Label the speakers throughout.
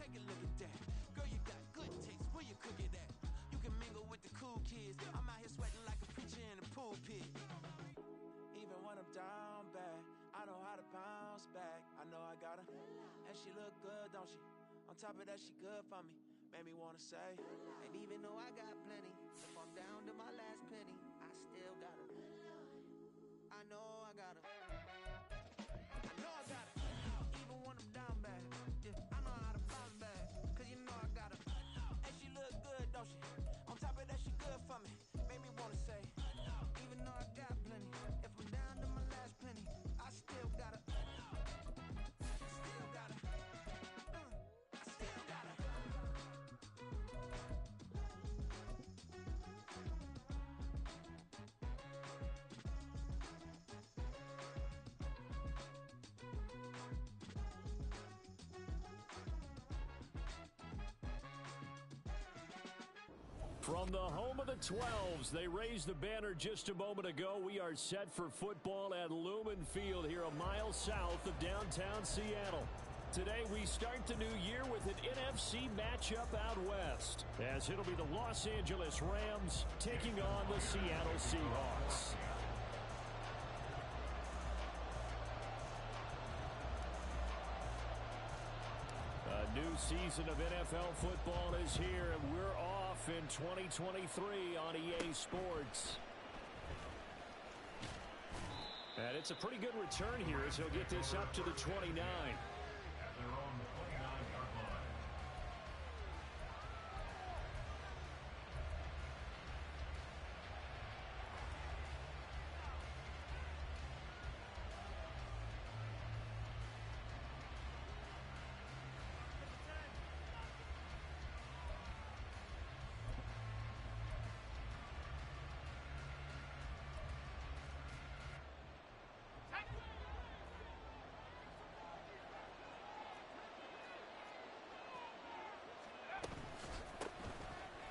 Speaker 1: take a look at that. Girl, you got good taste, where you cook it at? You can mingle with the cool kids. I'm out here sweating like a preacher in the pulpit. Even when I'm down bad, I know how to bounce back. I know I got her, and she look good, don't she? On top of that, she good for me. Made me wanna say, and even though I got plenty, if I'm down to my last penny, I still got her. I know I got her. I know I got her. Even when I'm down bad, yeah, I know how to bounce back. Cause you know I got her. And she look good, don't she? On top of that, she good for me. Made me wanna say, even though I got plenty, if I'm down to my last penny, I still got her. Still got her. I still got her.
Speaker 2: From the home of the 12s, they raised the banner just a moment ago. We are set for football at Lumen Field here a mile south of downtown Seattle. Today we start the new year with an NFC matchup out west, as it'll be the Los Angeles Rams taking on the Seattle Seahawks. A new season of NFL football is here, and we're off in 2023 on EA Sports. And it's a pretty good return here as he'll get this up to the 29.
Speaker 3: At their own 29-yard line.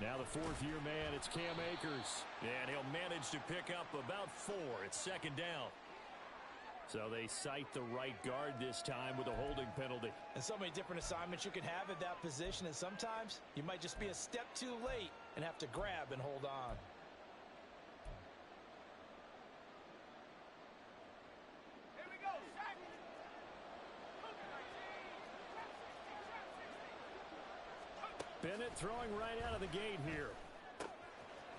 Speaker 2: Now the fourth-year man, it's Cam Akers. And he'll manage to pick up about 4. It's second down. So they cite the right guard this time with a holding penalty.
Speaker 4: And so many different assignments you can have at that position, and sometimes you might just be a step too late and have to grab and hold on.
Speaker 5: Here we go, Shaq.
Speaker 2: Bennett throwing right out of the gate here.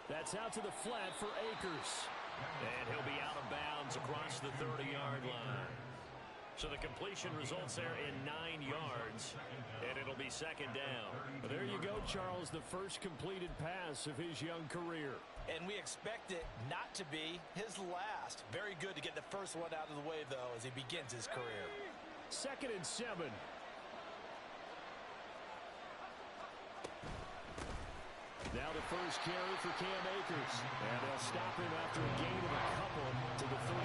Speaker 2: That's out to the flat for Akers. And he'll be out of bounds across the 30-yard line. So the completion results there in 9 yards, and it'll be second down. But there you go, Charles, the first completed pass of his young career.
Speaker 4: And we expect it not to be his last. Very good to get the first one out of the way, though, as he begins his career.
Speaker 2: 2nd and 7. Now the first carry for Cam Akers. And they'll stop him after a gain of a couple to the 33.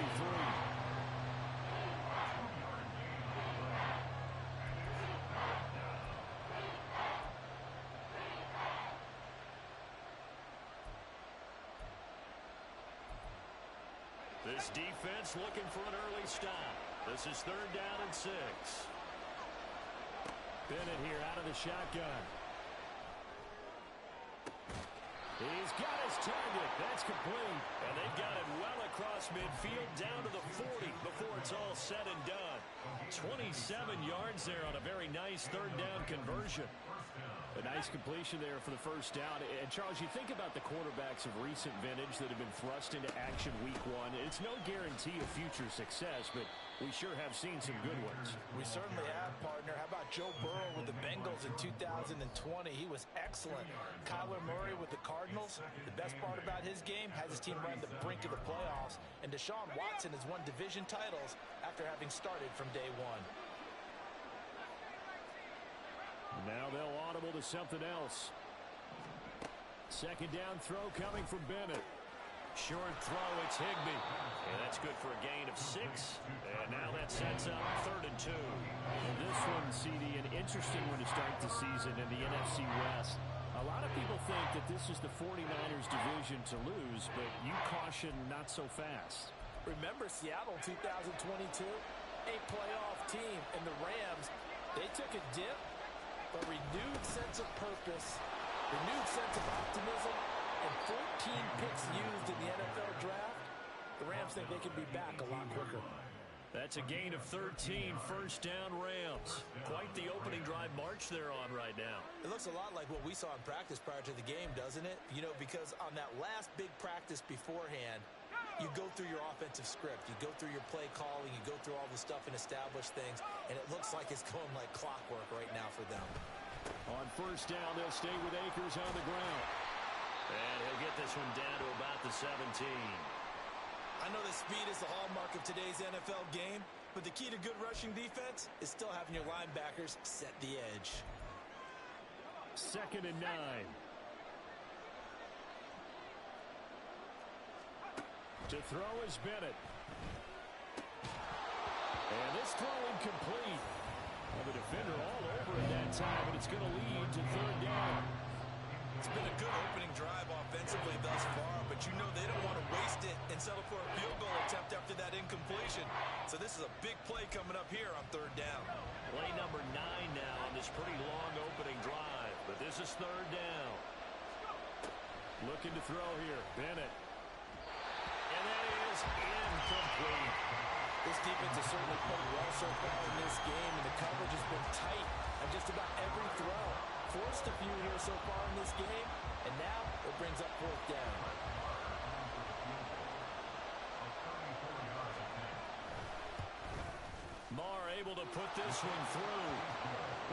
Speaker 2: This defense looking for an early stop. This is 3rd down and 6. Bennett here out of the shotgun. He's got his target. That's complete. And they've got it well across midfield down to the 40 before it's all said and done. 27 yards there on a very nice 3rd down conversion. A nice completion there for the first down. And, Charles, you think about the quarterbacks of recent vintage that have been thrust into action week 1. It's no guarantee of future success, but we sure have seen some good ones.
Speaker 4: We certainly have, partner. How about Joe Burrow with the Bengals in 2020? He was excellent. Kyler Murray with the Cardinals. The best part about his game has his team run the brink of the playoffs. And Deshaun Watson has won division titles after having started from day 1.
Speaker 2: Now they'll audible to something else. 2nd down throw coming from Bennett. Short throw, it's Higbee. And that's good for a gain of 6. And now that sets up 3rd and 2.
Speaker 6: Well, this one, CD, an interesting one to start the season in the NFC West. A lot of people think that this is the 49ers division to lose, but you caution not so fast.
Speaker 4: Remember Seattle 2022? A playoff team, and the Rams, they took a dip, a renewed sense of purpose, renewed sense of optimism, and 14 picks used in the NFL draft. The Rams think they can be back a lot quicker.
Speaker 2: That's a gain of 13, first down Rams. Quite the opening drive march they're on right now.
Speaker 4: It looks a lot like what we saw in practice prior to the game, doesn't it? You know, because on that last big practice beforehand, you go through your offensive script. You go through your play calling. You go through all the stuff and establish things. And it looks like it's going like clockwork right now for them.
Speaker 2: On first down, they'll stay with Akers on the ground. And he'll get this one down to about the 17.
Speaker 4: I know that speed is the hallmark of today's NFL game, but the key to good rushing defense is still having your linebackers set the edge.
Speaker 2: 2nd and 9. To throw is Bennett. And this throw incomplete. Well, the defender all over it that time, and it's going to lead to 3rd down.
Speaker 4: It's been a good opening drive offensively thus far, but you know they don't want to waste it and settle for a field goal attempt after that incompletion. So this is a big play coming up here on 3rd down.
Speaker 2: Play number 9 now on this pretty long opening drive, but this is 3rd down. Looking to throw here, Bennett. And that is incomplete.
Speaker 4: This defense has certainly played well so far in this game, and the coverage has been tight on just about every throw. Forced a few here so far in this game, and now it brings up 4th down.
Speaker 2: Marr able to put this one through.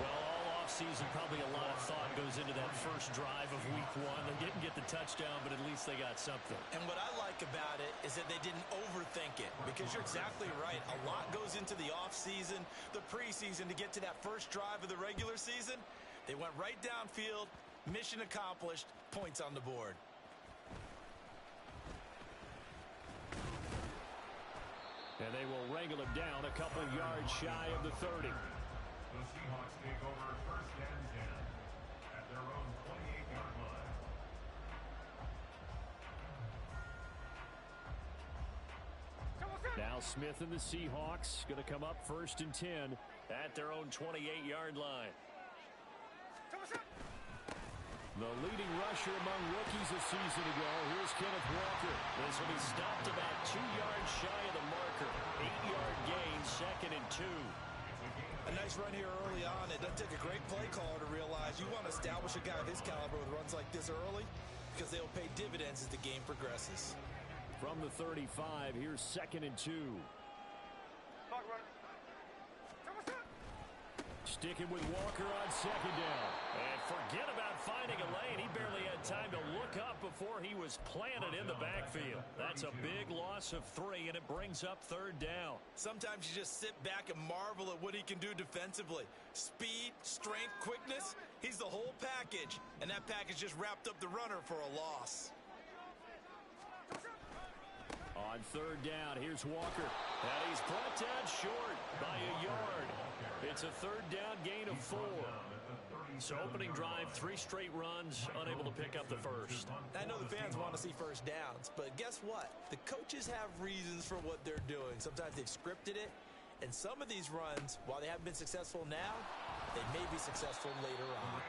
Speaker 2: Well, all offseason, probably a lot of thought goes into that first drive of week 1. They didn't get the touchdown, but at least they got something.
Speaker 4: And what I like about it is that they didn't overthink it, because you're exactly right. A lot goes into the offseason, the preseason to get to that first drive of the regular season. They went right downfield, mission accomplished, points on the board.
Speaker 2: And they will wrangle him down a couple yards shy of the 30.
Speaker 3: The Seahawks take over 1st and 10 at their own 28-yard line.
Speaker 2: Now Smith and the Seahawks going to come up 1st and 10 at their own 28-yard line. The leading rusher among rookies a season ago. Here's Kenneth Walker. This will be stopped about 2 yards shy of the marker. 8-yard gain, 2nd and 2.
Speaker 4: A nice run here early on. It doesn't take a great play caller to realize you want to establish a guy of his caliber with runs like this early, because they'll pay dividends as the game progresses.
Speaker 2: From the 35, here's 2nd and 2. Sticking with Walker on 2nd down. And forget about finding a lane. He barely had time to look up before he was planted in the backfield. That's a big loss of 3, and it brings up 3rd down.
Speaker 4: Sometimes you just sit back and marvel at what he can do defensively. Speed, strength, quickness, he's the whole package. And that package just wrapped up the runner for a loss.
Speaker 2: On 3rd down, here's Walker. And he's brought down short by a yard. It's a 3rd down gain of 4. So opening drive, 3 straight runs, unable to pick up the first.
Speaker 4: I know the fans want to see first downs, but guess what? The coaches have reasons for what they're doing. Sometimes they've scripted it, and some of these runs, while they haven't been successful now, they may be successful later on.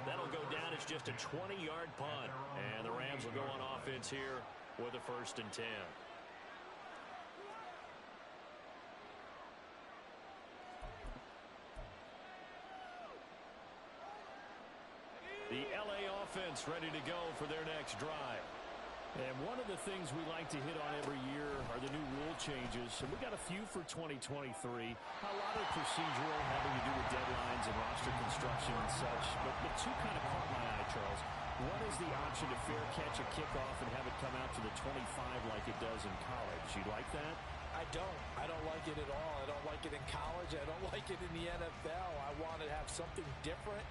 Speaker 2: That'll go down as just a 20-yard punt, and the Rams will go on offense here with a 1st and 10. The LA offense ready to go for their next drive. And one of the things we like to hit on every year are the new rule changes. And we got a few for 2023. A lot of procedural, having to do with deadlines and roster construction and such. But 2 kind of caught my eye, Charles. One is the option to fair catch a kickoff and have it come out to the 25 like it does in college. You like that?
Speaker 4: I don't like it at all. I don't like it in college. I don't like it in the NFL. I want to have something different.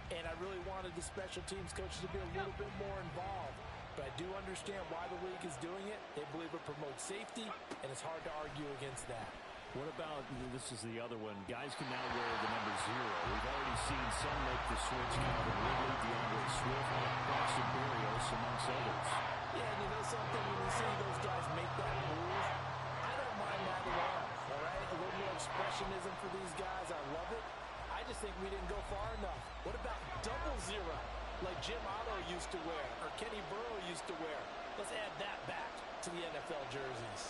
Speaker 4: And I really wanted the special teams coaches to be a little bit more involved. But I do understand why the league is doing it. They believe it promotes safety, and it's hard to argue against that.
Speaker 2: What about, this is the other one, guys can now wear the number 0. We've already seen some make the switch, Calvin Ridley, DeAndre Swift, Braxton Berrios, amongst others.
Speaker 4: Yeah, and you know something, when you see those guys make that move, I don't mind that at all right? A little more expressionism for these guys, I love it. I just think we didn't go far enough. What about double zero, like Jim Otto used to wear or Kenny Burrow used to wear? Let's add that back to the NFL jerseys.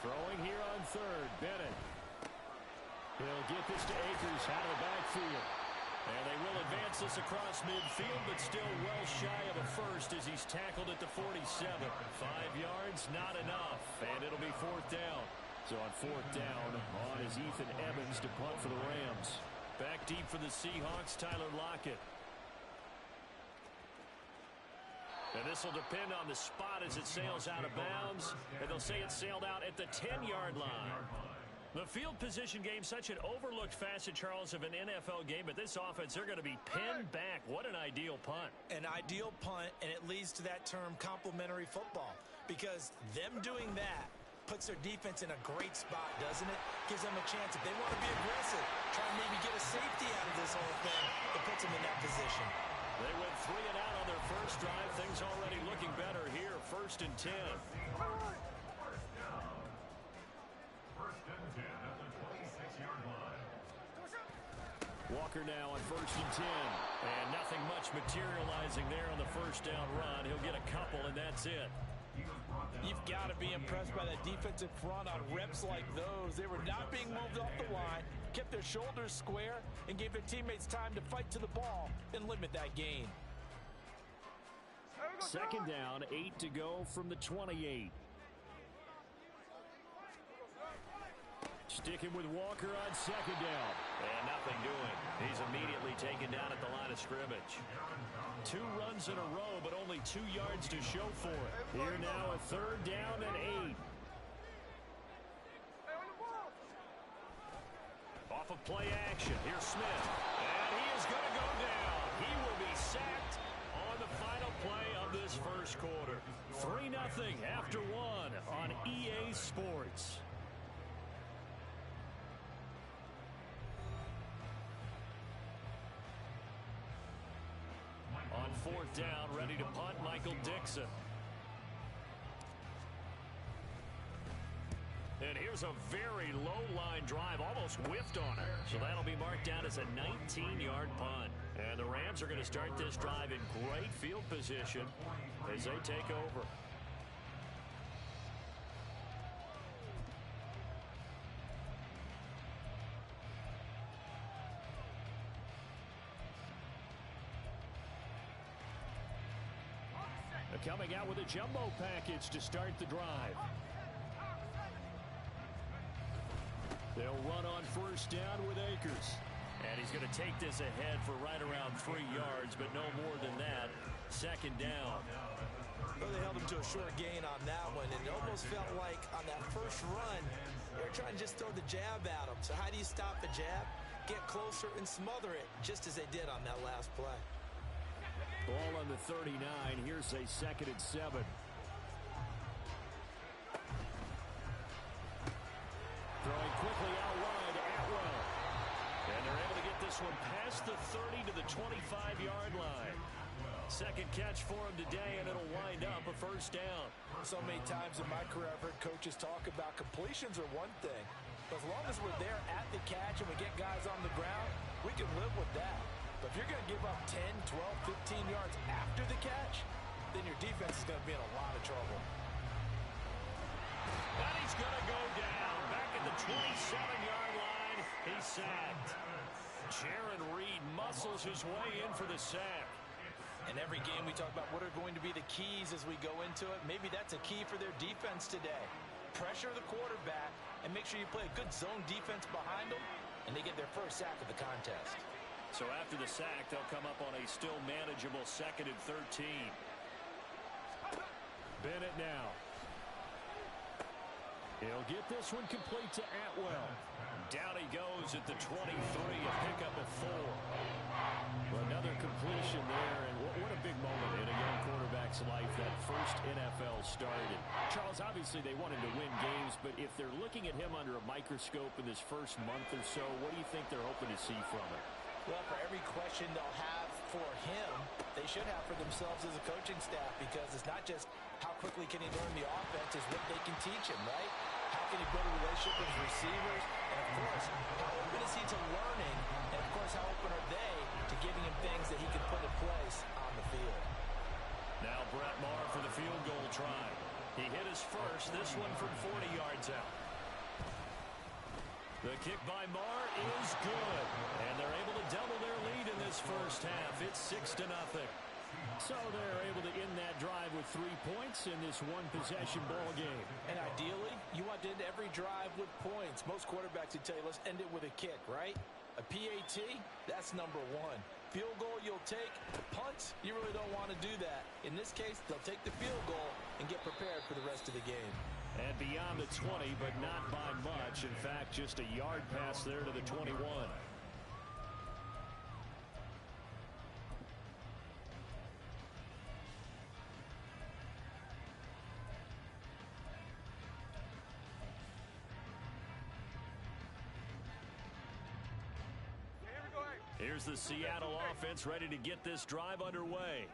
Speaker 6: Throwing here on third, Bennett. He'll get this to Akers out of the backfield. And they will advance this across midfield, but still well shy of a first as he's tackled at the 47. 5 yards, not enough, and it'll be fourth down. So on fourth down, on is Ethan Evans to punt for the Rams. Back deep for the Seahawks, Tyler Lockett. And this will depend on the spot as it sails out of bounds. And they'll say it sailed out at the 10-yard line. The field position game, such an overlooked facet, Charles, of an NFL game. But this offense, they're going to be pinned back. What an ideal punt.
Speaker 4: An ideal punt, and it leads to that term complementary football. Because them doing that puts their defense in a great spot, doesn't it? Gives them a chance. If they want to be aggressive, try and maybe get a safety out of this whole thing, it puts them in that position.
Speaker 2: They went 3 and out on their first drive. Things already looking better here. 1st and 10.
Speaker 6: Walker now on 1st and 10.
Speaker 2: And nothing much materializing there on the first down run. He'll get a couple, and that's it.
Speaker 4: You've got to be impressed by that defensive front on reps like those. They were not being moved off the line, kept their shoulders square, and gave their teammates time to fight to the ball and limit that gain.
Speaker 6: Second down, 8 to go from the 28. Sticking with Walker on second down.
Speaker 2: And nothing doing. He's immediately taken down at the line of scrimmage.
Speaker 6: 2 runs in a row, but only 2 yards to show for it. Here now a third down and 8.
Speaker 2: Off of play action. Here's Smith. And he is going to go down. He will be sacked on the final play of this first quarter.
Speaker 6: 3-0 after 1 on EA Sports.
Speaker 2: On fourth down, ready to punt, Michael Dixon. And here's a very low-line drive, almost whiffed on it. So that'll be marked down as a 19-yard punt. And the Rams are going to start this drive in great field position as they take over.
Speaker 6: Coming out with a jumbo package to start the drive. They'll run on first down with Akers.
Speaker 2: And he's going to take this ahead for right around 3 yards, but no more than that. Second down.
Speaker 4: Well, they held him to a short gain on that one, and it almost felt like on that first run, they were trying to just throw the jab at him. So how do you stop the jab? Get closer and smother it, just as they did on that last play.
Speaker 6: Ball on the 39. Here's a 2nd and 7. Throwing quickly out wide, Atwell.
Speaker 2: And they're able to get this one past the 30 to the 25-yard line. Second catch for him today, and it'll wind up a first down.
Speaker 4: So many times in my career, I've heard coaches talk about completions are one thing. But as long as we're there at the catch and we get guys on the ground, we can live with that. But if you're going to give up 10, 12, 15 yards after the catch, then your defense is going to be in a lot of trouble.
Speaker 2: And he's going to go down. Back at the 27-yard line, he's sacked. Jaron Reed muscles his way in for the sack.
Speaker 4: In every game we talk about what are going to be the keys as we go into it. Maybe that's a key for their defense today. Pressure the quarterback and make sure you play a good zone defense behind them, and they get their first sack of the contest.
Speaker 2: So after the sack, they'll come up on a still manageable 2nd and 13.
Speaker 6: Bennett now. He'll get this one complete to Atwell.
Speaker 2: Down he goes at the 23, a pickup of 4.
Speaker 6: Another completion there, and what a big moment in a young quarterback's life, that first NFL started. Charles, obviously they want him to win games, but if they're looking at him under a microscope in this first month or so, what do you think they're hoping to see from him?
Speaker 4: Well, for every question they'll have for him, they should have for themselves as a coaching staff, because it's not just how quickly can he learn the offense, it's what they can teach him, right? How can he build a relationship with his receivers? And, of course, how open is he to learning? And, of course, how open are they to giving him things that he can put in place on the field?
Speaker 2: Now Brett Maher for the field goal try. He hit his first, this one from 40 yards out. The kick by Maher is good, and they're able to double their lead in this first half. It's 6-0.
Speaker 6: So they're able to end that drive with 3 points in this one-possession ball game.
Speaker 4: And ideally, you want to end every drive with points. Most quarterbacks would tell you, let's end it with a kick, right? A PAT, that's number one. Field goal you'll take. Punts, you really don't want to do that. In this case, they'll take the field goal and get prepared for the rest of the game.
Speaker 6: And beyond the 20, but not by much. In fact, just a yard pass there to the 21.
Speaker 2: Here's the Seattle offense ready to get this drive underway.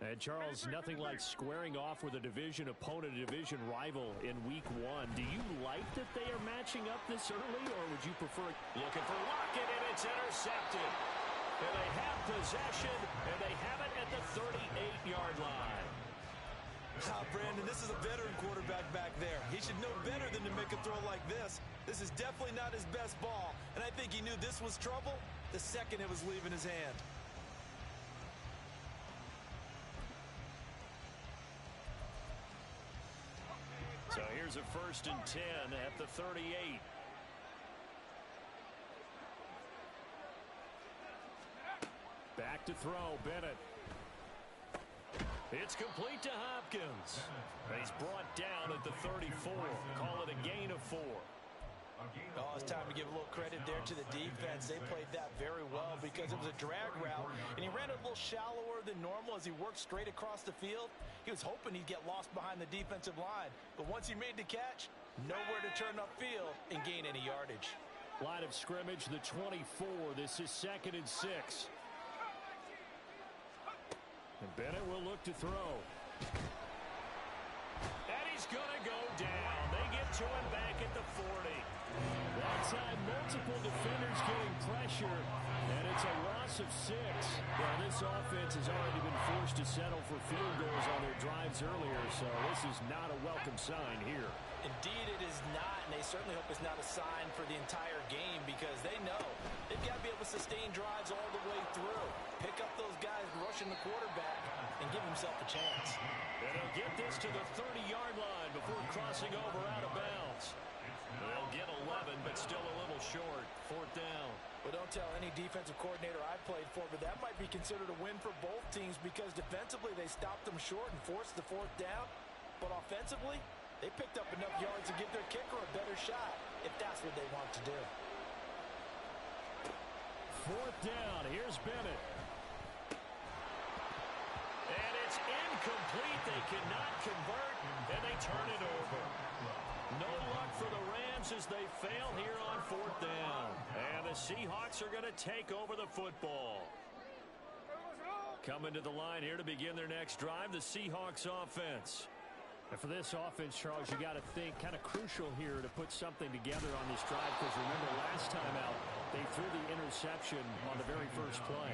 Speaker 6: And, Charles, nothing like squaring off with a division opponent, a division rival in week 1. Do you like that they are matching up this early, or would you prefer...
Speaker 2: Looking for Lockett, and it's intercepted. And they have possession, and they have it at the 38-yard line.
Speaker 7: Brandon, this is a veteran quarterback back there. He should know better than to make a throw like this. This is definitely not his best ball, and I think he knew this was trouble the second it was leaving his hand.
Speaker 2: So here's a 1st and 10 at the 38.
Speaker 6: Back to throw, Bennett.
Speaker 2: It's complete to Hopkins. He's brought down at the 34. Call it a gain of 4.
Speaker 4: Oh, it's time to give a little credit there to the defense. They played that very well because it was a drag route, and he ran it a little shallower than normal as he worked straight across the field. He was hoping he'd get lost behind the defensive line, but once he made the catch, nowhere to turn upfield and gain any yardage.
Speaker 6: Line of scrimmage, the 24. This is 2nd and 6. And Bennett will look to throw.
Speaker 2: And he's going to go down. They get to him back at the 40.
Speaker 6: That time, multiple defenders getting pressure, and it's a loss of 6. Well, this offense has already been forced to settle for field goals on their drives earlier, so this is not a welcome sign here.
Speaker 4: Indeed, it is not, and they certainly hope it's not a sign for the entire game, because they know they've got to be able to sustain drives all the way through. Pick up those guys rushing the quarterback and give himself a chance.
Speaker 2: And he'll get this to the 30-yard line before crossing over out of bounds. They'll get 11, but still a little short. 4th down.
Speaker 4: Well, don't tell any defensive coordinator I played for, but that might be considered a win for both teams, because defensively they stopped them short and forced the 4th down. But offensively, they picked up enough yards to give their kicker a better shot, if that's what they want to do.
Speaker 6: 4th down. Here's Bennett.
Speaker 2: And it's incomplete. They cannot convert, and they turn it over. No luck for the Rams as they fail here on 4th down. And the Seahawks are going to take over the football. Coming to the line here to begin their next drive, the Seahawks offense.
Speaker 6: And for this offense, Charles, you got to think kind of crucial here to put something together on this drive, because remember last time out, they threw the interception on the very first play.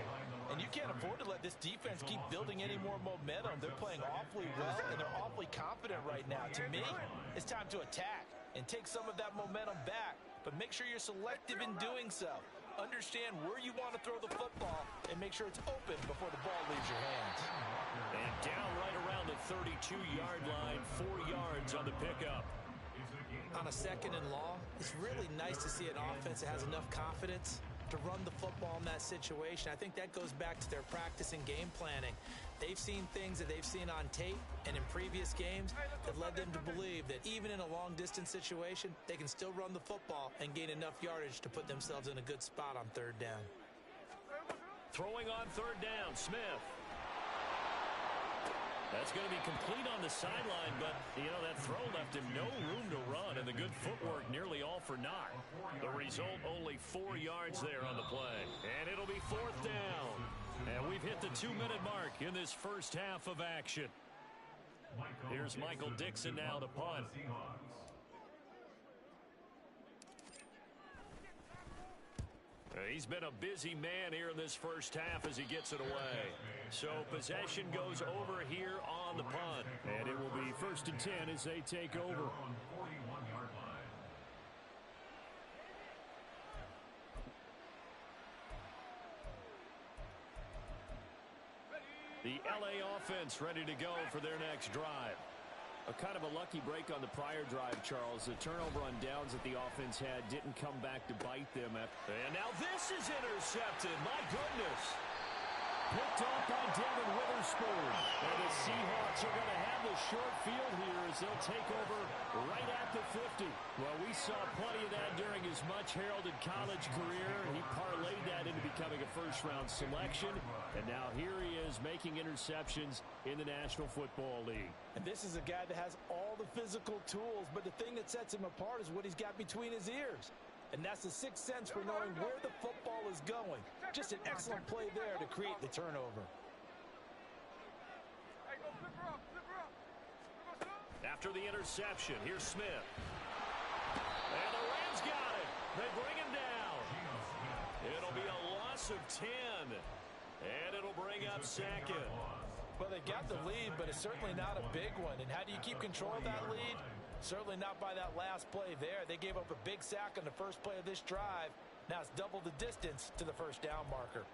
Speaker 4: And you can't afford to let this defense keep building any more momentum. They're playing awfully well, and they're awfully confident right now. To me, it's time to attack and take some of that momentum back, but make sure you're selective in doing so. Understand where you want to throw the football and make sure it's open before the ball leaves your hands.
Speaker 2: And down right around the 32-yard line, 4 yards on the pickup.
Speaker 4: On a 2nd and long, it's really nice to see an offense that has enough confidence to run the football in that situation. I think that goes back to their practice and game planning. They've seen things that they've seen on tape and in previous games that led them to believe that even in a long-distance situation, they can still run the football and gain enough yardage to put themselves in a good spot on 3rd down.
Speaker 2: Throwing on 3rd down, Smith. That's going to be complete on the sideline, but, you know, that throw left him no room to run, and the good footwork nearly all for naught. The result, only 4 yards there on the play. And it'll be 4th down. And we've hit the 2-minute mark in this first half of action. Here's Michael Dixon now to punt. He's been a busy man here in this first half as he gets it away. So possession goes over here on the punt.
Speaker 6: And it will be 1st and 10 as they take over.
Speaker 2: The LA offense ready to go for their next drive.
Speaker 6: A kind of a lucky break on the prior drive, Charles. The turnover on downs that the offense had didn't come back to bite them.
Speaker 2: And now this is intercepted. My goodness. Picked off by Devin Witherspoon. And the Seahawks are going to have the short field here as they'll take over right at the 50.
Speaker 6: Well, we saw plenty of that during his much-heralded college career. He parlayed that into becoming a first-round selection. And now here he is making interceptions in the National Football League.
Speaker 4: And this is a guy that has all the physical tools, but the thing that sets him apart is what he's got between his ears. And that's the sixth sense for knowing where the football is going. Just an excellent play there to create the turnover.
Speaker 2: After the interception, here's Smith. And the Rams got it. They bring him down. It'll be a loss of 10. And it'll bring up second.
Speaker 4: Well, they got the lead, but it's certainly not a big one. And how do you keep control of that lead? Certainly not by that last play there. They gave up a big sack on the first play of this drive. Now it's double the distance to the first down marker.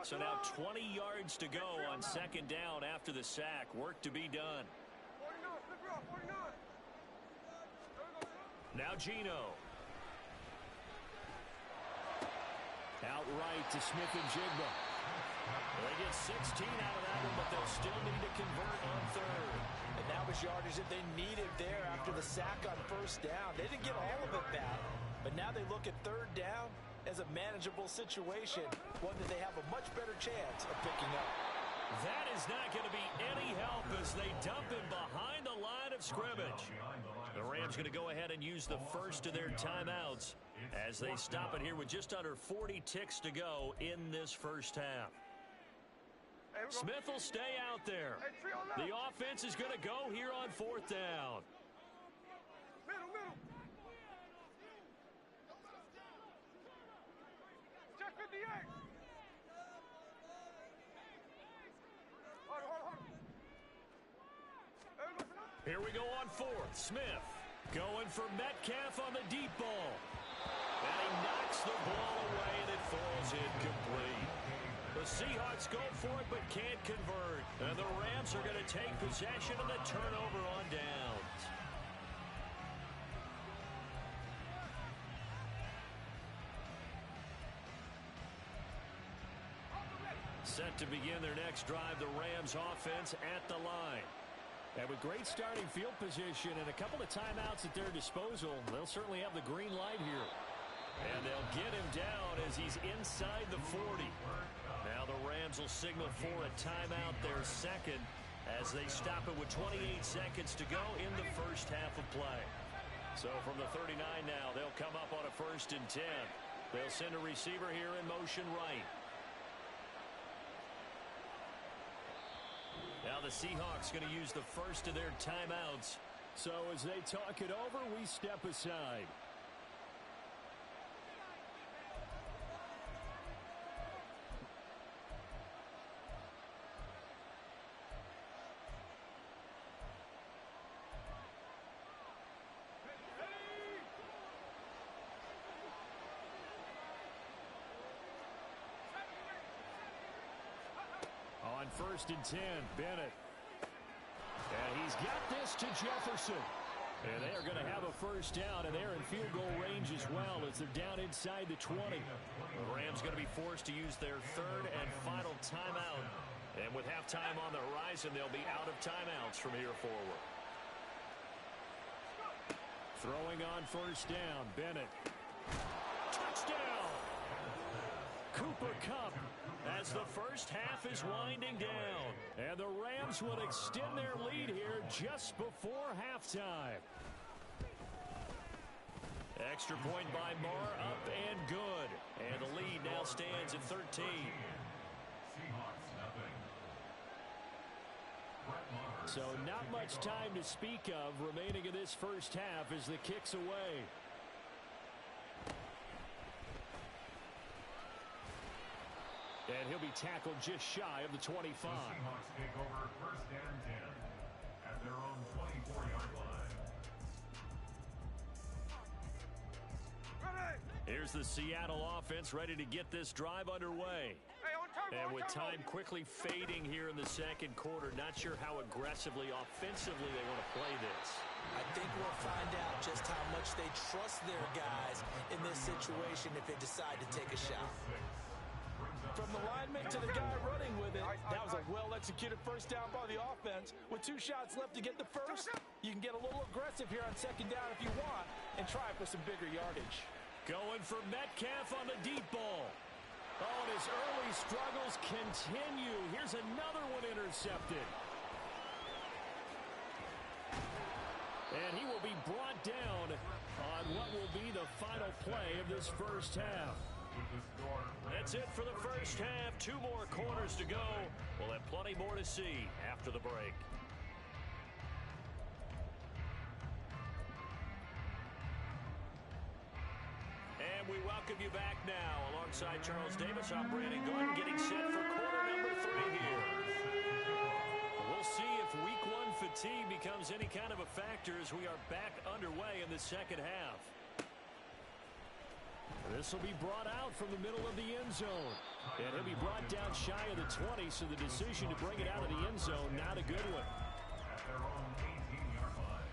Speaker 2: So now 20 yards to go on second down after the sack. Work to be done. Now Geno.
Speaker 6: Outright to Smith and Jigba.
Speaker 2: They get 16 out of that one, but they'll still need to convert on third.
Speaker 4: And that was yardage that they needed there after the sack on first down. They didn't get all of it back, but now they look at third down as a manageable situation, one that they have a much better chance of picking up.
Speaker 2: That is not going to be any help as they dump him behind the line of scrimmage. The Rams going to go ahead and use the first of their timeouts as they stop it here with just under 40 ticks to go in this first half. Smith will stay out there. The offense is going to go here on fourth down.
Speaker 5: Middle. Check 58.
Speaker 2: Here we go on fourth. Smith going for Metcalf on the deep ball. And he knocks the ball away, and it falls incomplete. The Seahawks go for it but can't convert. And the Rams are going to take possession of the turnover on downs. Set to begin their next drive, the Rams offense at the line.
Speaker 6: And with great starting field position and a couple of timeouts at their disposal, they'll certainly have the green light here.
Speaker 2: And they'll get him down as he's inside the 40. Now the Rams will signal for a timeout, their second, as they stop it with 28 seconds to go in the first half of play. So from the 39 now, they'll come up on a 1st and 10. They'll send a receiver here in motion right. Now the Seahawks going to use the first of their timeouts.
Speaker 6: So as they talk it over, we step aside. On 1st and 10, Bennett. And he's got this to Jefferson. And they are going to have a first down, and they're in field goal range as well as they're down inside the 20.
Speaker 2: The Rams going to be forced to use their third and final timeout. And with halftime on the horizon, they'll be out of timeouts from here forward.
Speaker 6: Throwing on first down, Bennett.
Speaker 2: Touchdown! Cooper Kupp as the first half is winding down.
Speaker 6: And the Rams will extend their lead here just before halftime.
Speaker 2: Extra point by Marr, up and good. And the lead now stands at 13.
Speaker 3: Seahawks, nothing.
Speaker 2: So not much time to speak of remaining in this first half as the kick's away. And he'll be tackled just shy of the 25.
Speaker 3: The Seahawks take over first and 10 at their own 24-yard line.
Speaker 2: Here's the Seattle offense ready to get this drive underway. And with time quickly fading here in the second quarter, not sure how aggressively, offensively they want to play this.
Speaker 4: I think we'll find out just how much they trust their guys in this situation if they decide to take a shot. From the lineman to the guy running with it, that was a well-executed first down by the offense. With 2 shots left to get the first, you can get a little aggressive here on second down if you want and try for some bigger yardage.
Speaker 2: Going for Metcalf on the deep ball. Oh, and his early struggles continue. Here's another one intercepted. And he will be brought down on what will be the final play of this first half. That's it for the first half. 2 more quarters to go. We'll have plenty more to see after the break. And we welcome you back now. Alongside Charles Davis, I'm Brandon Gordon, getting set for quarter number 3 here. We'll see if week 1 fatigue becomes any kind of a factor as we are back underway in the second half. This will be brought out from the middle of the end zone. And he'll be brought down shy of the 20, so the decision to bring it out of the end zone, not a good one.
Speaker 3: At their own 18-yard line.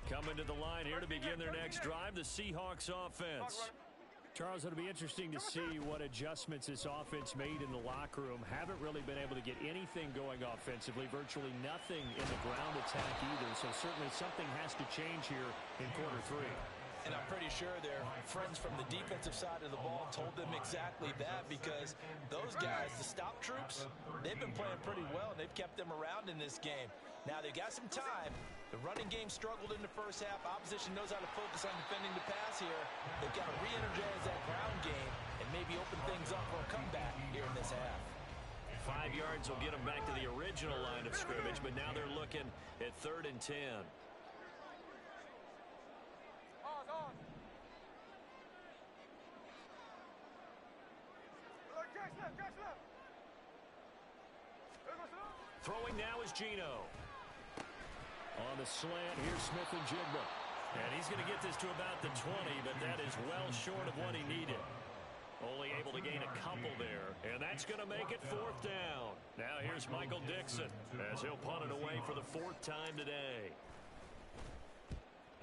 Speaker 2: Coming to the line here to begin their next drive, the Seahawks offense.
Speaker 6: Charles, it'll be interesting to see what adjustments this offense made in the locker room. Haven't really been able to get anything going offensively, virtually nothing in the ground attack either. So certainly something has to change here in quarter 3.
Speaker 4: And I'm pretty sure their friends from the defensive side of the ball told them exactly that, because those guys, the stop troops, they've been playing pretty well, and they've kept them around in this game. Now they've got some time. The running game struggled in the first half. Opposition knows how to focus on defending the pass here. They've got to re-energize that ground game and maybe open things up for a comeback here in this half.
Speaker 2: 5 yards will get them back to the original line of scrimmage, but now they're looking at 3rd and 10. Throwing now is Geno.
Speaker 6: On the slant, here's Smith and Jigba.
Speaker 2: And he's going to get this to about the 20, but that is well short of what he needed. Only able to gain a couple there, and that's going to make it 4th down. Now here's Michael Dixon as he'll punt it away for the 4th time today.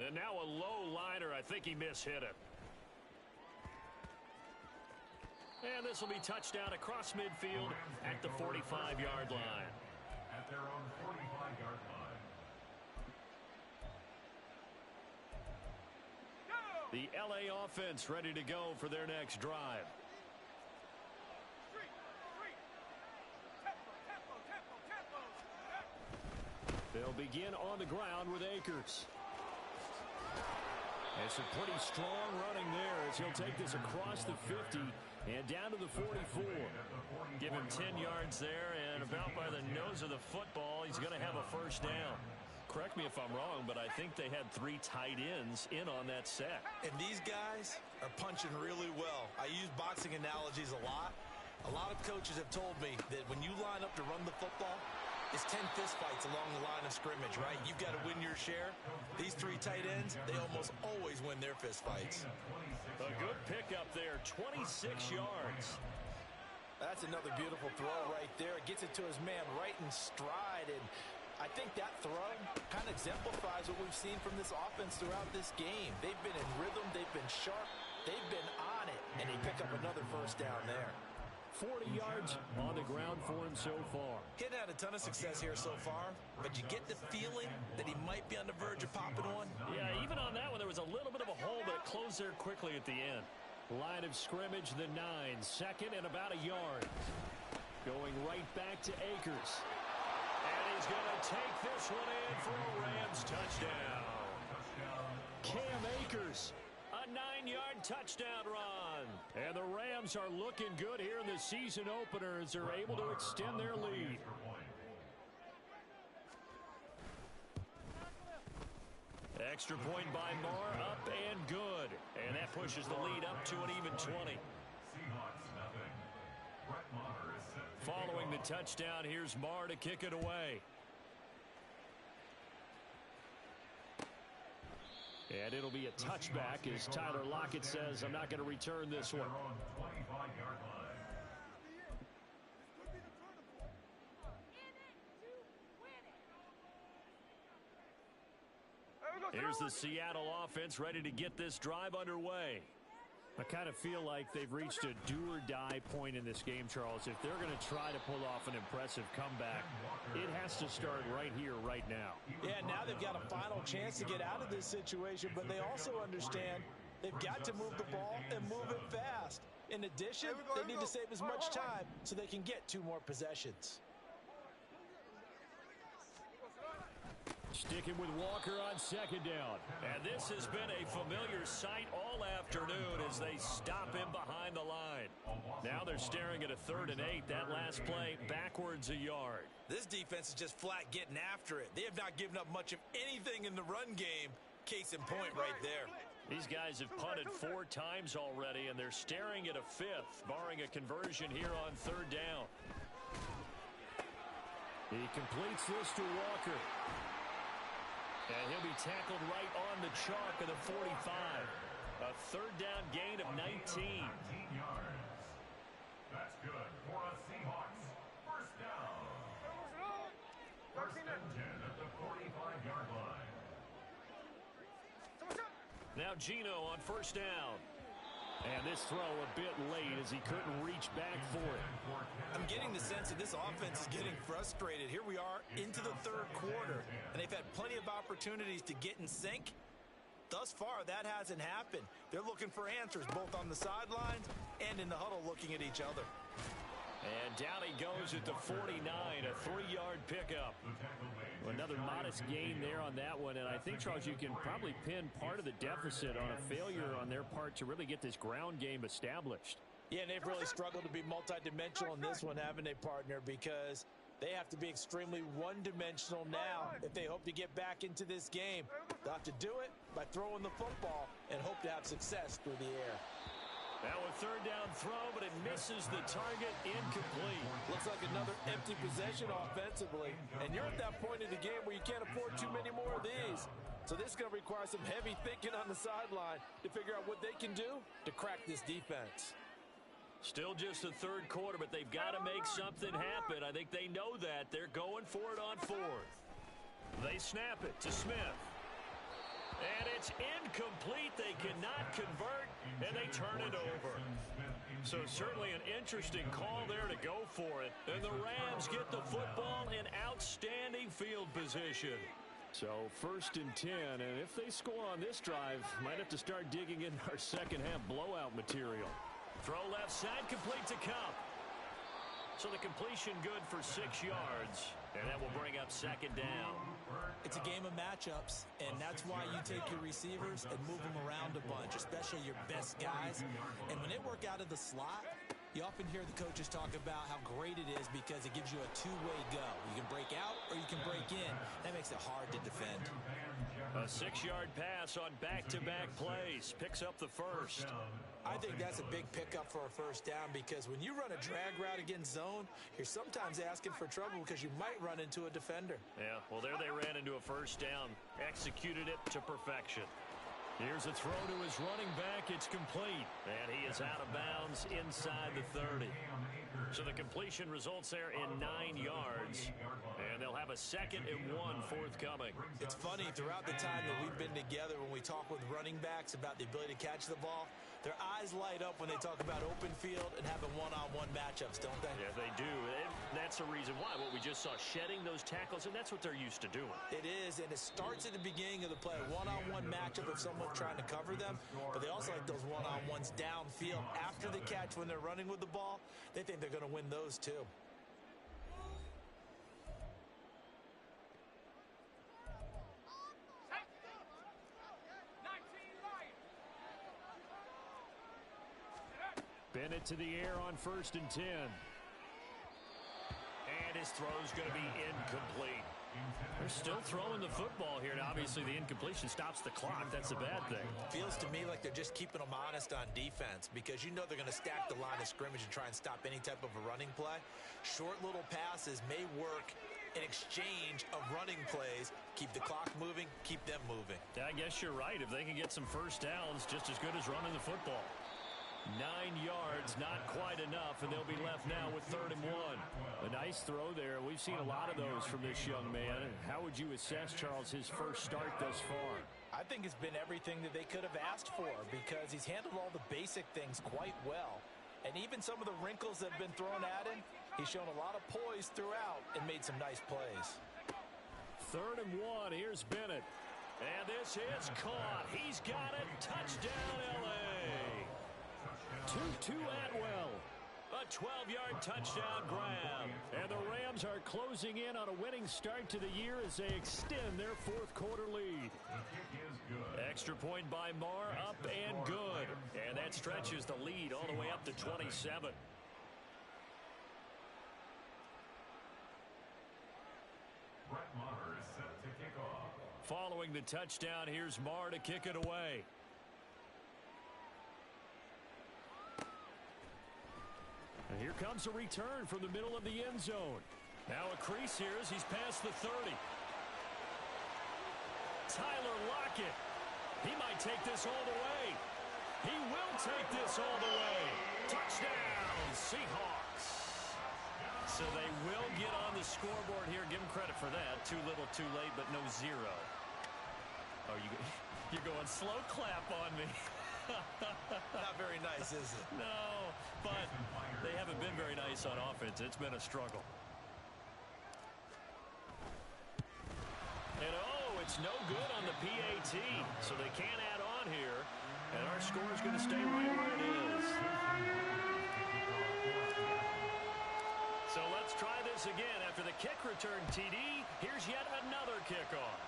Speaker 2: And now a low liner. I think he mishit it. And this will be touchdown across midfield at the 45-yard line.
Speaker 3: At their own 45-yard line.
Speaker 2: The LA offense ready to go for their next drive.
Speaker 6: They'll begin on the ground with Akers. And some pretty strong running there as he'll take this across the 50 and down to the 44.
Speaker 2: Give him 10 yards there, and about by the nose of the football, he's going to have a first down. Correct me if I'm wrong, but I think they had 3 tight ends in on that set.
Speaker 4: And these guys are punching really well. I use boxing analogies a lot. A lot of coaches have told me that when you line up to run the football, it's 10 fistfights along the line of scrimmage, right? You've got to win your share. These 3 tight ends, they almost always win their fistfights.
Speaker 2: A good pickup there, 26 yards.
Speaker 4: That's another beautiful throw right there. It gets it to his man right in stride, and I think that throw kind of exemplifies what we've seen from this offense throughout this game. They've been in rhythm, they've been sharp, they've been on it, and they pick up another first down there.
Speaker 6: 40 yards on the ground for him so far.
Speaker 4: He hadn't had a ton of success here so far, but you get the feeling that he might be on the verge of popping one.
Speaker 2: Yeah, even on that one, there was a little bit of a hole, but it closed there quickly at the end.
Speaker 6: Line of scrimmage, the 9, 2nd and about a yard.
Speaker 2: Going right back to Akers. And he's going to take this one in for a Rams touchdown. Cam Akers, a 9-yard touchdown run. And the Rams are looking good here in the season opener as they're able to extend their lead. Extra point by Marr, up and good. And that pushes the lead up to an even 20. Following the touchdown, here's Marr to kick it away. And it'll be a touchback as Tyler Lockett says, I'm not going to return this one. Here's the Seattle offense ready to get this drive underway.
Speaker 6: I kind of feel like they've reached a do-or-die point in this game, Charles. If they're going to try to pull off an impressive comeback, it has to start right here, right now.
Speaker 4: Yeah, now they've got a final chance to get out of this situation, but they also understand they've got to move the ball and move it fast. In addition, they need to save as much time so they can get 2 more possessions.
Speaker 2: Sticking with Walker on second down. And this has been a familiar sight all afternoon as they stop him behind the line. Now they're staring at a 3rd and 8. That last play backwards a yard.
Speaker 7: This defense is just flat getting after it. They have not given up much of anything in the run game. Case in point right there.
Speaker 2: These guys have punted 4 times already, and they're staring at a 5th, barring a conversion here on 3rd down.
Speaker 6: He completes this to Walker.
Speaker 2: And he'll be tackled right on the chalk of the 45. A 3rd down gain of 19.
Speaker 3: 19 yards. That's good for a Seahawks. First down. First and 10 at the 45-yard line.
Speaker 2: Now Gino on first down. And this throw a bit late as he couldn't reach back for it.
Speaker 7: I'm getting the sense that this offense is getting frustrated. Here we are into the 3rd quarter, and they've had plenty of opportunities to get in sync. Thus far, that hasn't happened. They're looking for answers both on the sidelines and in the huddle looking at each other.
Speaker 2: And down he goes at the 49, a 3-yard pickup.
Speaker 6: Another modest gain there on that one, and I think, Charles, you can probably pin part of the deficit on a failure on their part to really get this ground game established.
Speaker 4: Yeah, and they've really struggled to be multidimensional in this one, haven't they, partner? Because they have to be extremely one-dimensional now if they hope to get back into this game. They'll have to do it by throwing the football and hope to have success through the air.
Speaker 2: Now a 3rd down throw, but it misses the target, incomplete.
Speaker 4: Looks like another empty possession offensively. And you're at that point in the game where you can't afford too many more of these. So this is going to require some heavy thinking on the sideline to figure out what they can do to crack this defense.
Speaker 2: Still just the 3rd quarter, but they've got to make something happen. I think they know that. They're going for it on 4th. They snap it to Smith. And it's incomplete. They cannot convert, and they turn it over. So certainly an interesting call there to go for it. And the Rams get the football in outstanding field position.
Speaker 6: So 1st and 10, and if they score on this drive, might have to start digging in our second-half blowout material.
Speaker 2: Throw left side, complete to Cup. So the completion good for 6 yards, and that will bring up 2nd down.
Speaker 7: It's a game of matchups, and that's why you take your receivers and move them around a bunch, especially your best guys. And when they work out of the slot, you often hear the coaches talk about how great it is because it gives you a 2-way go. You can break out or you can break in. That makes it hard to defend.
Speaker 2: A 6-yard pass on back-to-back plays. Picks up the 1st.
Speaker 4: I think that's a big pickup for a 1st down because when you run a drag route against zone, you're sometimes asking for trouble because you might run into a defender.
Speaker 2: Yeah, well, there they ran into a 1st down. Executed it to perfection. Here's a throw to his running back. It's complete. And he is out of bounds inside the 30. So the completion results there in 9 yards. And they'll have a 2nd and 1 forthcoming.
Speaker 4: It's funny, throughout the time that we've been together, when we talk with running backs about the ability to catch the ball, their eyes light up when they talk about open field and having one-on-one matchups, don't they?
Speaker 2: Yeah, they do. And that's the reason why. What we just saw, shedding those tackles, and that's what they're used to doing.
Speaker 4: It is, and it starts at the beginning of the play. One-on-one matchup of someone trying to cover them, but they also like those one-on-ones downfield after the catch when they're running with the ball. They think they're going to win those too.
Speaker 6: Bennett to the air on 1st and 10.
Speaker 2: And his throw's going to be incomplete. They're still throwing the football here, and obviously the incompletion stops the clock. That's a bad thing.
Speaker 4: Feels to me like they're just keeping them honest on defense because you know they're going to stack the line of scrimmage and try and stop any type of a running play. Short little passes may work in exchange of running plays. Keep the clock moving, keep them moving.
Speaker 2: Yeah, I guess you're right. If they can get some first downs, just as good as running the football. 9 yards, not quite enough, and they'll be left now with 3rd and 1.
Speaker 6: A nice throw there. We've seen a lot of those from this young man. How would you assess, Charles, his first start thus far?
Speaker 4: I think it's been everything that they could have asked for because he's handled all the basic things quite well. And even some of the wrinkles that have been thrown at him, he's shown a lot of poise throughout and made some nice plays.
Speaker 6: 3rd and 1. Here's Bennett.
Speaker 2: And this is caught. He's got it. Touchdown, L.A.
Speaker 6: 2-2 Atwell.
Speaker 2: A 12-yard touchdown grab.
Speaker 6: And the Rams are closing in on a winning start to the year as they extend their 4th quarter lead.
Speaker 2: Extra point by Marr, up and good. And that stretches the lead all the way up to 27. Following the touchdown, here's Marr to kick it away.
Speaker 6: And here comes a return from the middle of the end zone.
Speaker 2: Now a crease here as he's past the 30. Tyler Lockett. He might take this all the way. He will take this all the way. Touchdown, Seahawks. So they will get on the scoreboard here. Give them credit for that. Too little, too late, but no zero. Oh, you're going slow clap on me.
Speaker 4: Not very nice, is it?
Speaker 2: No, but they haven't been very nice on offense. It's been a struggle. And it's no good on the PAT, so they can't add on here. And our score is going to stay right where it is. So let's try this again. After the kick return TD, here's yet another kickoff.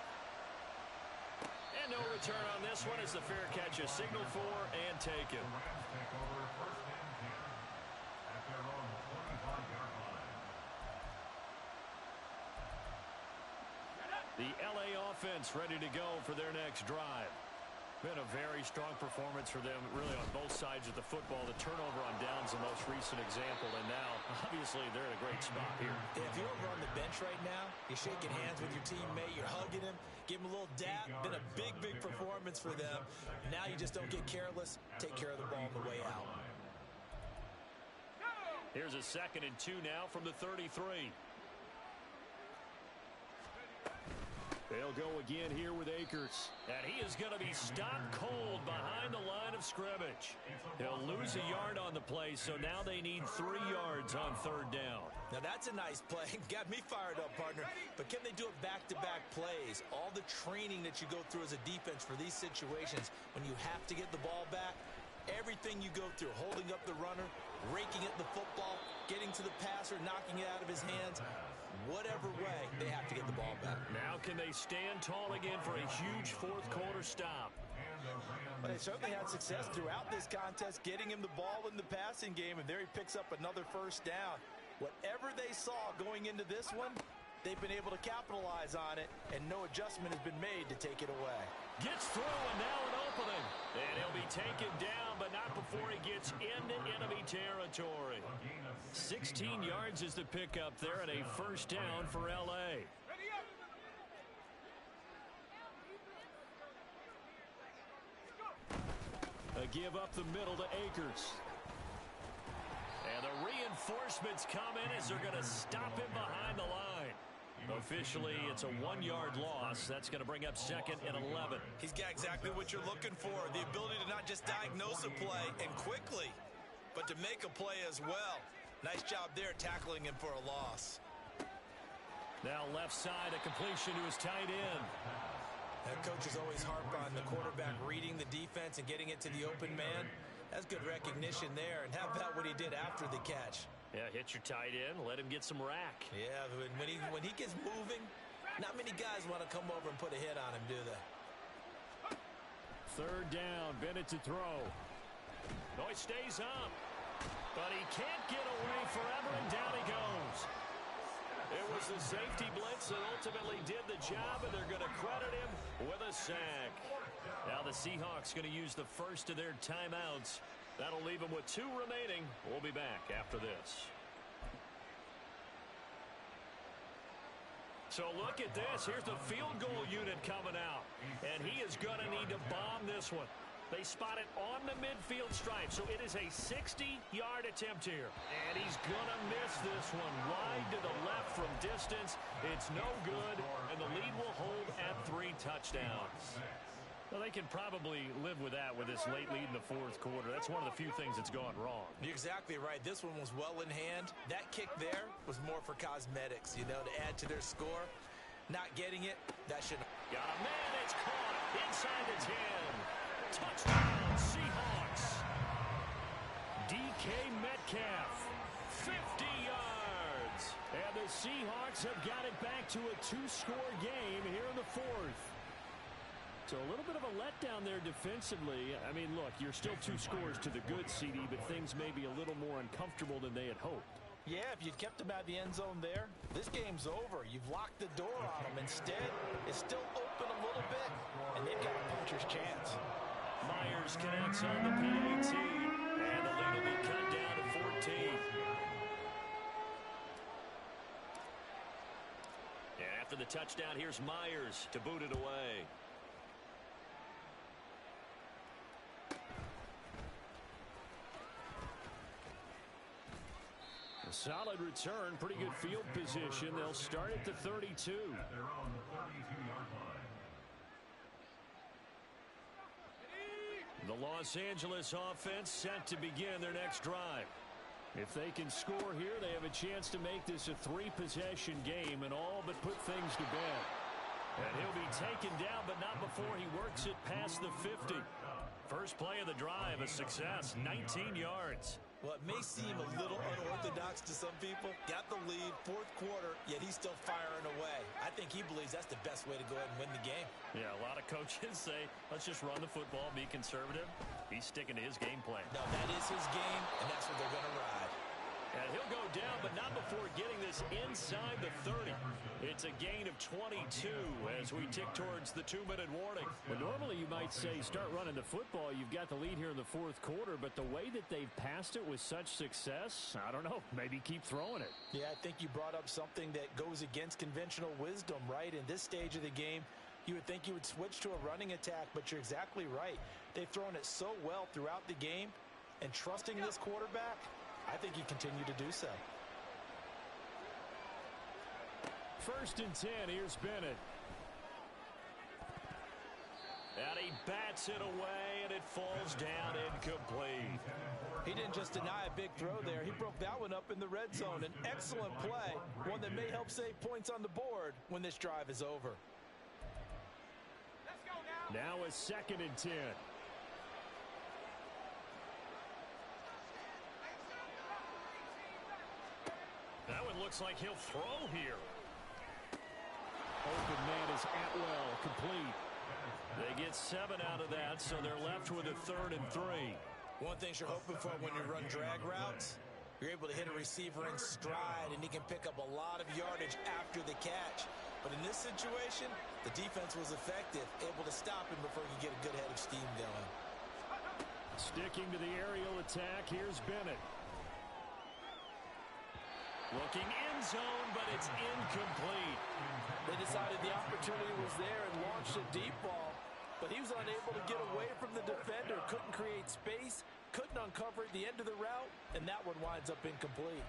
Speaker 2: And no return on this one as the fair catch is signaled for and taken. The LA offense ready to go for their next drive. Been a very strong performance for them, really, on both sides of the football. The turnover on downs, the most recent example, and now, obviously, they're in a great spot here.
Speaker 4: If you're over on the bench right now, you're shaking hands with your teammate, you're hugging him, give him a little dap. Been a big, big performance for them. Now you just don't get careless. Take care of the ball on the way out.
Speaker 2: Here's a 2nd and 2 now from the 33.
Speaker 6: They'll go again here with Akers.
Speaker 2: And he is going to be stopped cold behind the line of scrimmage. He'll lose a yard on the play, so now they need 3 yards on 3rd down.
Speaker 4: Now that's a nice play. Got me fired up, partner. But can they do it back-to-back plays? All the training that you go through as a defense for these situations, when you have to get the ball back, everything you go through, holding up the runner, raking at the football, getting to the passer, knocking it out of his hands, whatever way, they have to get the ball back.
Speaker 2: Now can they stand tall again for a huge 4th quarter stop?
Speaker 4: But they certainly had success throughout this contest, getting him the ball in the passing game, and there he picks up another 1st down. Whatever they saw going into this one, they've been able to capitalize on it, and no adjustment has been made to take it away.
Speaker 2: Gets through, and now an opening. And he'll be taken down, but not before he gets into enemy territory. 16 yards is the pickup there, and a 1st down for L.A.
Speaker 6: A give up the middle to Akers.
Speaker 2: And the reinforcements come in as they're going to stop him behind the line. Officially, it's a 1-yard loss. That's going to bring up 2nd and 11.
Speaker 7: He's got exactly what you're looking for, the ability to not just diagnose a play and quickly, but to make a play as well. Nice job there tackling him for a loss.
Speaker 2: Now left side, a completion to his tight end.
Speaker 4: Coaches always harp on the quarterback reading the defense and getting it to the open man. That's good recognition there. And how about what he did after the catch?
Speaker 2: Yeah, hit your tight end, let him get some rack.
Speaker 4: Yeah, when he gets moving, not many guys want to come over and put a hit on him, do they?
Speaker 6: 3rd down, Bennett to throw.
Speaker 2: Oh, he stays up. But he can't get away forever, and down he goes. It was the safety blitz that ultimately did the job, and they're going to credit him with a sack. Now the Seahawks going to use the first of their timeouts. That'll leave them with 2 remaining. We'll be back after this. So look at this. Here's the field goal unit coming out. And he is going to need to bomb this one. They spot it on the midfield stripe, so it is a 60-yard attempt here. And he's going to miss this one wide to the left from distance. It's no good, and the lead will hold at 3 touchdowns. Well, they can probably live with that with this late lead in the 4th quarter. That's one of the few things that's gone wrong.
Speaker 4: You're exactly right. This one was well in hand. That kick there was more for cosmetics, you know, to add to their score. Not getting it, that shouldn't.
Speaker 2: Got a man, it's caught inside the 10. Touchdown, Seahawks. DK Metcalf, 50 yards. And the Seahawks have got it back to a 2-score game here in the 4th. So a little bit of a letdown there defensively. I mean, look, you're still 2 scores to the good, CD, but things may be a little more uncomfortable than they had hoped.
Speaker 4: Yeah, if you'd kept them out of the end zone there, this game's over. You've locked the door on them. Instead, it's still open a little bit, and they've got a puncher's chance.
Speaker 2: Myers connects on the PAT, and the lead will be cut down to 14. And after the touchdown, here's Myers to boot it away. A solid return, pretty good field position. They'll start at the 32.
Speaker 3: They're on the 32-yard line.
Speaker 2: The Los Angeles offense set to begin their next drive. If they can score here, they have a chance to make this a 3-possession game and all but put things to bed. And he'll be taken down, but not before he works it past the 50. First play of the drive, a success, 19 yards.
Speaker 4: Well, it may seem a little unorthodox to some people. Got the lead, 4th quarter, yet he's still firing away. I think he believes that's the best way to go ahead and win the game.
Speaker 2: Yeah, a lot of coaches say, let's just run the football, be conservative. He's sticking to his game plan.
Speaker 4: No, that is his game, and that's what they're going to ride.
Speaker 2: And he'll go down, but not before getting this inside the 30. It's a gain of 22 as we tick towards the 2-minute warning.
Speaker 6: Well, normally you might say start running the football. You've got the lead here in the 4th quarter, but the way that they've passed it with such success, I don't know, maybe keep throwing it.
Speaker 4: Yeah, I think you brought up something that goes against conventional wisdom, right? In this stage of the game, you would think you would switch to a running attack, but you're exactly right. They've thrown it so well throughout the game, and trusting this quarterback, I think you continue to do so.
Speaker 2: 1st and 10, here's Bennett. And he bats it away, and it falls down incomplete.
Speaker 4: He didn't just deny a big throw there. He broke that one up in the red zone. An excellent play, one that may help save points on the board when this drive is over.
Speaker 5: Let's go now.
Speaker 6: Now a 2nd and 10.
Speaker 2: That one looks like he'll throw here.
Speaker 6: Open man is Atwell, complete.
Speaker 2: They get 7 out of that, so they're left with a 3rd and 3.
Speaker 4: One thing you're hoping for when you run drag routes, you're able to hit a receiver in stride, and he can pick up a lot of yardage after the catch. But in this situation, the defense was effective, able to stop him before he could get a good head of steam going.
Speaker 6: Sticking to the aerial attack, here's Bennett.
Speaker 2: Looking in zone, but it's incomplete.
Speaker 4: They decided the opportunity was there and launched a deep ball, but he was unable to get away from the defender, couldn't create space, couldn't uncover at the end of the route, and that one winds up incomplete.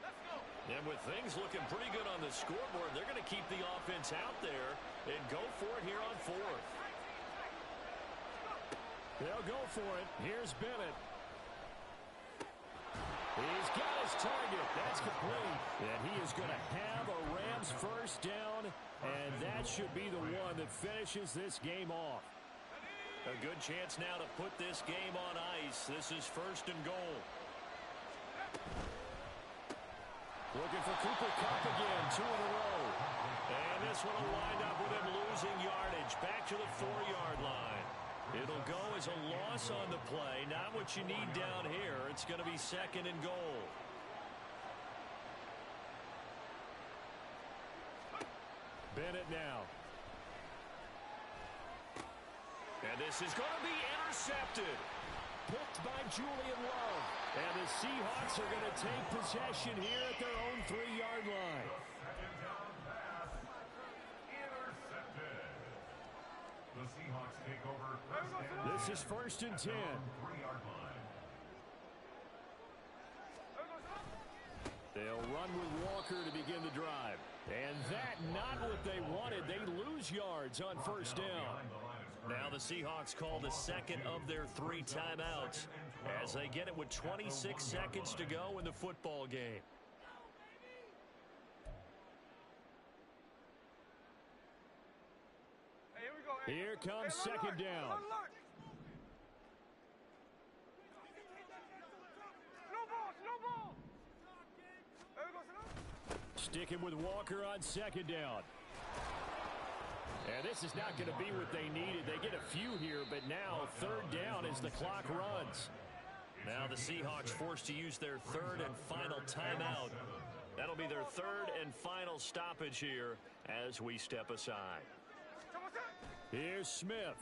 Speaker 5: Let's go.
Speaker 2: And with things looking pretty good on the scoreboard, they're going to keep the offense out there and go for it here on 4th.
Speaker 6: They'll go for it. Here's Bennett. He's got his target. That's complete. And he is going to have a Rams first down, and that should be the one that finishes this game off.
Speaker 2: A good chance now to put this game on ice. This is 1st and goal.
Speaker 6: Looking for Cooper Kupp again, 2 in a row.
Speaker 2: And this one will wind up with him losing yardage back to the 4-yard line. It'll go as a loss on the play. Not what you need down here. It's going to be 2nd and goal.
Speaker 6: Bennett now.
Speaker 2: And this is going to be intercepted.
Speaker 6: Picked by Julian Love. And the Seahawks are going to take possession here at their own 3-yard line.
Speaker 3: Second down pass. Intercepted. The Seahawks take over first down.
Speaker 6: This is 1st and 10.
Speaker 3: 3-yard line.
Speaker 6: They'll run with Walker to begin the drive. And that not what they wanted. They lose yards on 1st down.
Speaker 2: Now the Seahawks call the 2nd of their 3 timeouts as they get it with 26 seconds to go in the football game.
Speaker 6: Here comes 2nd down. Sticking with Walker on 2nd down. And this is not going to be what they needed. They get a few here, but now 3rd down as the clock runs.
Speaker 2: Now the Seahawks forced to use their 3rd and final timeout. That'll be their 3rd and final stoppage here as we step aside.
Speaker 6: Here's Smith.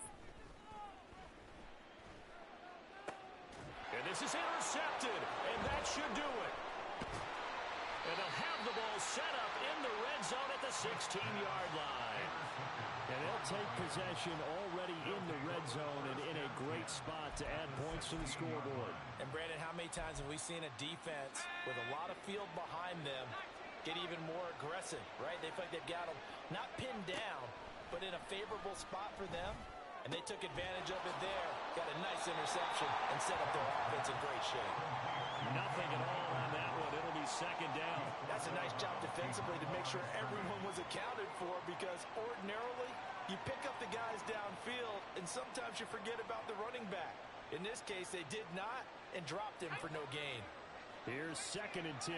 Speaker 2: And this is intercepted, and that should do it. And they'll have the ball set up in the red zone at the 16-yard line.
Speaker 6: And they'll take possession already in the red zone and in a great spot to add points to the scoreboard.
Speaker 4: And, Brandon, how many times have we seen a defense with a lot of field behind them get even more aggressive, right? They feel like they've got them not pinned down, but in a favorable spot for them. And they took advantage of it there. Got a nice interception and set up their offense in great shape.
Speaker 2: Nothing at all on that one. It'll be 2nd down.
Speaker 4: That's a nice job defensively to make sure everyone was accounted for, because ordinarily you pick up the guys downfield and sometimes you forget about the running back. In this case, they did not and dropped him for no gain.
Speaker 6: Here's 2nd and 10.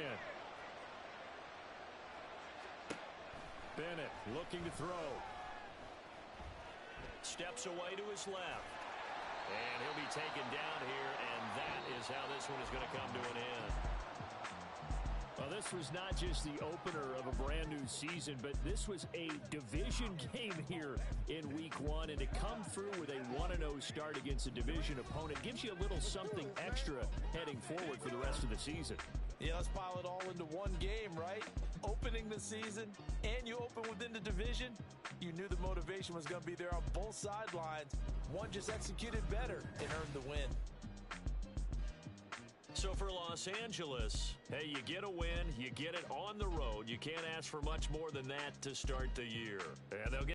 Speaker 6: Bennett looking to throw.
Speaker 2: Steps away to his left. And he'll be taken down here, and that is how this one is going to come to an end.
Speaker 6: Well, this was not just the opener of a brand new season, but this was a division game here in week 1. And to come through with a 1-0 start against a division opponent gives you a little something extra heading forward for the rest of the season.
Speaker 4: Yeah, let's pile it all into one game, right? Opening the season, and you open within the division. You knew the motivation was going to be there on both sidelines. One just executed better and earned the win.
Speaker 2: So for Los Angeles, hey, you get a win, you get it on the road. You can't ask for much more than that to start the year. And they'll get